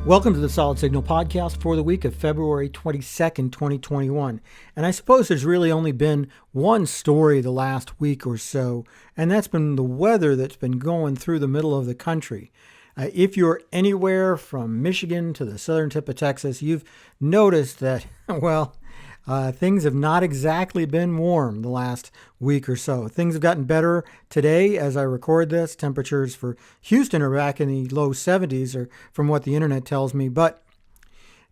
Welcome to the Solid Signal podcast for the week of February 22nd, 2021. And I suppose there's really only been one story the last week or so, and that's been the weather that's been going through the middle of the country. If you're anywhere from Michigan to the southern tip of Texas, you've noticed that, things have not exactly been warm the last week or so. Things have gotten better today as I record this. Temperatures for Houston are back in the low 70s, or from what the internet tells me. But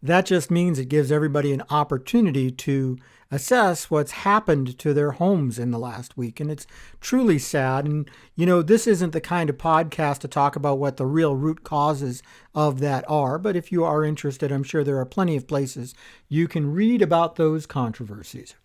that just means it gives everybody an opportunity to assess what's happened to their homes in the last week. And it's truly sad. And, this isn't the kind of podcast to talk about what the real root causes of that are. But if you are interested, I'm sure there are plenty of places you can read about those controversies.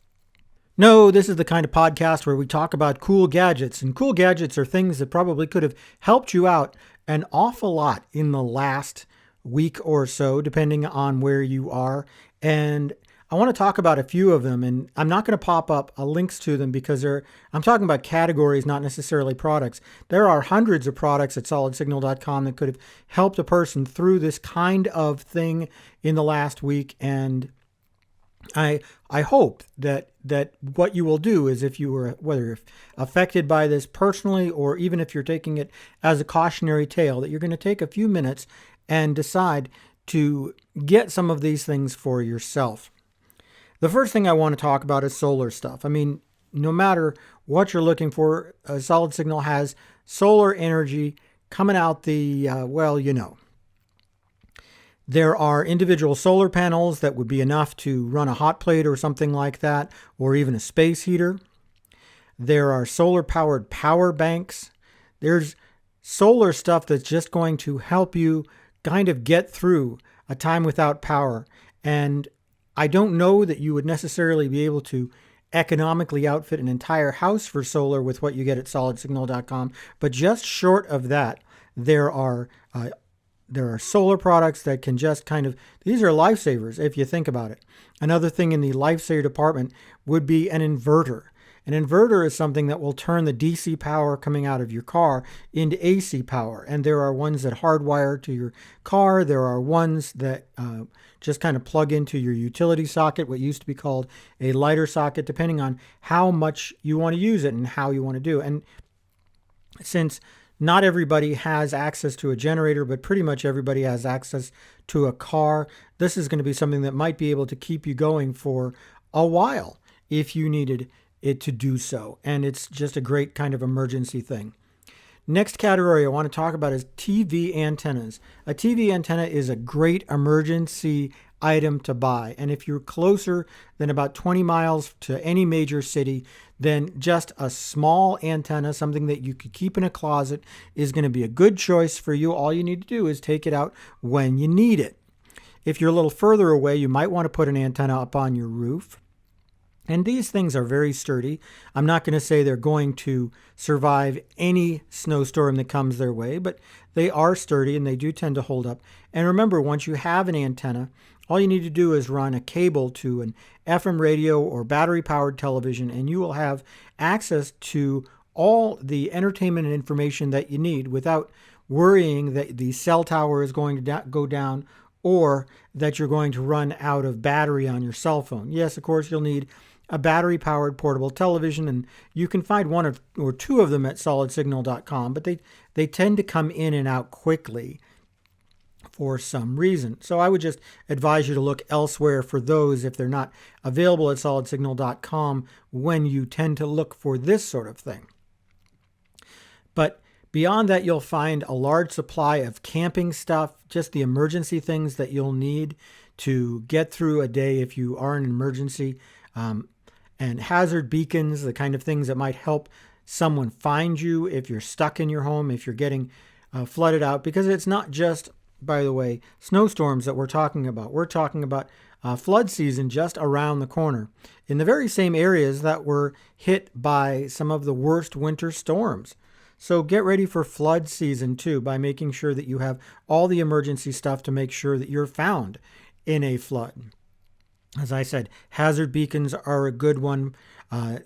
No, this is the kind of podcast where we talk about cool gadgets. And cool gadgets are things that probably could have helped you out an awful lot in the last week or so, depending on where you are. And I want to talk about a few of them, and I'm not going to pop up links to them because I'm talking about categories, not necessarily products. There are hundreds of products at solidsignal.com that could have helped a person through this kind of thing in the last week. And I hope that what you will do is, if you were, whether affected by this personally or even if you're taking it as a cautionary tale, that you're going to take a few minutes and decide to get some of these things for yourself. The first thing I want to talk about is solar stuff. I mean, no matter what you're looking for, Solid Signal has solar energy coming out There are individual solar panels that would be enough to run a hot plate or something like that, or even a space heater. There are solar-powered power banks. There's solar stuff that's just going to help you kind of get through a time without power. And I don't know that you would necessarily be able to economically outfit an entire house for solar with what you get at solidsignal.com, but just short of that, there are solar products that can just these are lifesavers if you think about it. Another thing in the lifesaver department would be an inverter. An inverter is something that will turn the DC power coming out of your car into AC power. And there are ones that hardwire to your car. There are ones that just kind of plug into your utility socket, what used to be called a lighter socket, depending on how much you want to use it and how you want to do it. And since not everybody has access to a generator, but pretty much everybody has access to a car, this is going to be something that might be able to keep you going for a while if you needed it to do so. And it's just a great kind of emergency thing. Next category I want to talk about is TV antennas. A TV antenna is a great emergency item to buy. And if you're closer than about 20 miles to any major city, then just a small antenna, something that you could keep in a closet, is going to be a good choice for you. All you need to do is take it out when you need it. If you're a little further away, you might want to put an antenna up on your roof. And these things are very sturdy. I'm not going to say they're going to survive any snowstorm that comes their way, but they are sturdy and they do tend to hold up. And remember, once you have an antenna, all you need to do is run a cable to an FM radio or battery-powered television, and you will have access to all the entertainment and information that you need without worrying that the cell tower is going to go down or that you're going to run out of battery on your cell phone. Yes, of course, you'll need a battery-powered portable television, and you can find one or two of them at solidsignal.com, but they tend to come in and out quickly for some reason. So I would just advise you to look elsewhere for those if they're not available at solidsignal.com when you tend to look for this sort of thing. But beyond that, you'll find a large supply of camping stuff, just the emergency things that you'll need to get through a day if you are in an emergency. And hazard beacons, the kind of things that might help someone find you if you're stuck in your home, if you're getting flooded out. Because it's not just, by the way, snowstorms that we're talking about. We're talking about flood season just around the corner in the very same areas that were hit by some of the worst winter storms. So get ready for flood season too by making sure that you have all the emergency stuff to make sure that you're found in a flood. As I said, hazard beacons are a good one.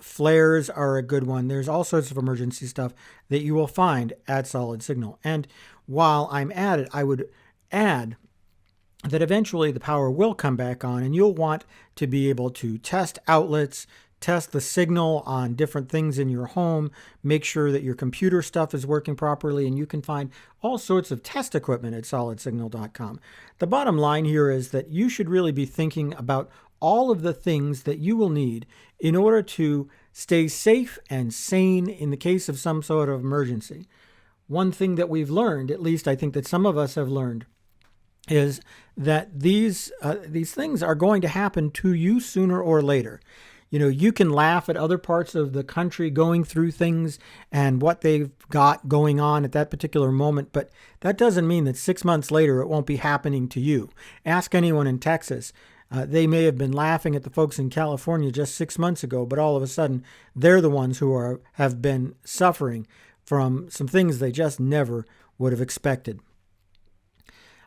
Flares are a good one. There's all sorts of emergency stuff that you will find at Solid Signal. And while I'm at it, I would add that eventually the power will come back on, and you'll want to be able to test outlets, test the signal on different things in your home, make sure that your computer stuff is working properly, and you can find all sorts of test equipment at solidsignal.com. The bottom line here is that you should really be thinking about all of the things that you will need in order to stay safe and sane in the case of some sort of emergency. One thing that we've learned, at least I think that some of us have learned, is that these things are going to happen to you sooner or later. You know, you can laugh at other parts of the country going through things and what they've got going on at that particular moment, but that doesn't mean that 6 months later it won't be happening to you. Ask anyone in Texas. They may have been laughing at the folks in California just 6 months ago, but all of a sudden they're the ones who have been suffering from some things they just never would have expected.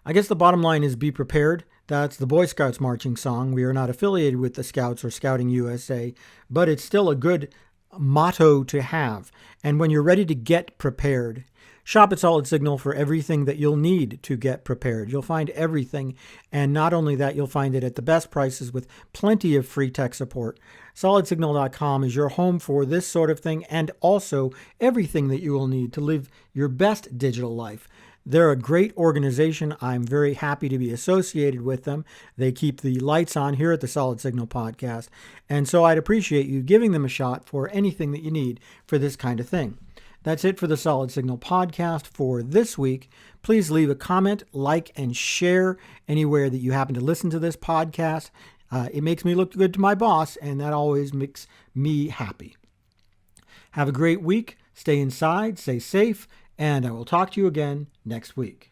I guess the bottom line is be prepared. That's the Boy Scouts marching song. We are not affiliated with the Scouts or Scouting USA, but it's still a good motto to have. And when you're ready to get prepared, shop at Solid Signal for everything that you'll need to get prepared. You'll find everything, and not only that, you'll find it at the best prices with plenty of free tech support. SolidSignal.com is your home for this sort of thing, and also everything that you will need to live your best digital life. They're a great organization. I'm very happy to be associated with them. They keep the lights on here at the Solid Signal podcast. And so I'd appreciate you giving them a shot for anything that you need for this kind of thing. That's it for the Solid Signal podcast for this week. Please leave a comment, like, and share anywhere that you happen to listen to this podcast. It makes me look good to my boss, and that always makes me happy. Have a great week. Stay inside, stay safe, and I will talk to you again next week.